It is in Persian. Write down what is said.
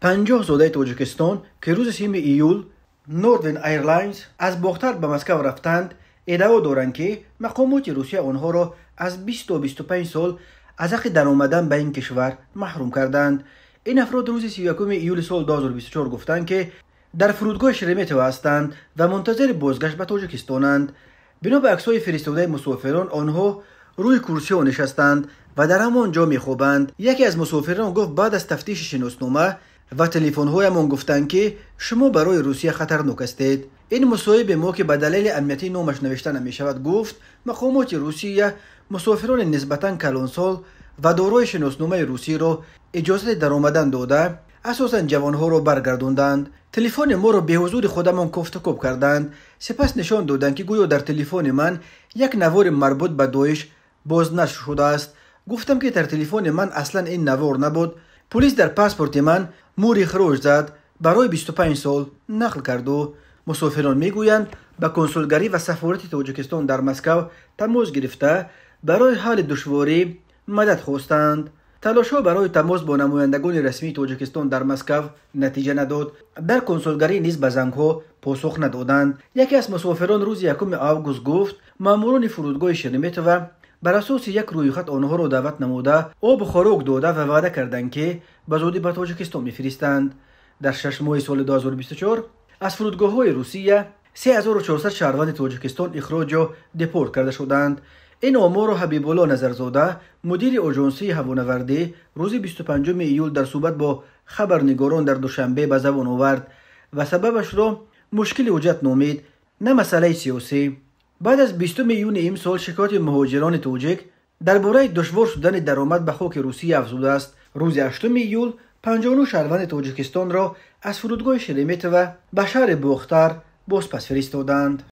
50 زاده تاجیکستان که روز 3 ایول نوردن ایرلاینز از باختر به مسکو رفتند ادعا دارند که مقامات روسیه آنها را از 20 تا 25 سال از حق درآمدن به این کشور محروم کردند. این افراد روز 31 ایول سال 2024 گفتند که در فرودگاه شرمیتو هستند و منتظر بازگشت به تاجیکستانند. بنا به عکس‌های فرستاده مسافران آنها روی کرسی نشستند و در همان جا می‌خوابند. یکی از مسافران گفت بعد از تفتیش شناسنامه و تلفن‌هایمان گفتند که شما برای روسیه خطرناک هستید. این مصاحبه ما که به دلیل امنیتی نامش نوشته نمی‌شود گفت مقامات روسیه مسافران نسبتاً کلانسال و دارای شناسنامه روسی را اجازه درآمدن داده اساساً جوانها را برگرداندند. تلفن ما را به حضور خودمان کوفت و کوب کردند. سپس نشان دادند که گویا در تلفن من یک نوار مربوط به داعش بازنشر شده است. گفتم که در تلفن من اصلا این نوار نبود. پلیس در پاسپورت من مور اخراج زد، برای 25 سال نقل کرد. و مسافران میگویند به کنسولگری و سفارت تاجیکستان در مسکو تماس گرفته برای حل دشواری مدد خواستند. تلاش‌ها برای تماس با نمایندگان رسمی تاجیکستان در مسکو نتیجه نداد. در کنسولگری نیز به زنگ‌ها پاسخ ندادند. یکی از مسافران روز 1 آگوست گفت ماموران فرودگاه شرمیتو بر اساس یک رویخط آنها را دعوت نموده آب و خوراک داده و وعده کردند که به زودی به تاجیکستان می‌فرستند. در 6 ماه سال 2024 از فرودگاه‌های روسیه 3400 شهروند تاجیکستان اخراج و دپورت کرده شدند. این آمار را حبیب الله نظرزاده مدیر آژانسی هوانوردی روز 25 ایول در صحبت با خبرنگاران در دوشنبه به زبان آورد و سببش را مشکل حجت نامید، نه مسئله سیاسی. بعد از 20 میلیون امسال شکایت مهاجران تاجیک درباره دشوار شدن درآمد به خاک روسیه افزوده است. روز 8 ایول 59 شهروند تاجیکستان را از فرودگاه شرمیتو به شهر باختر بازپس فرستادند.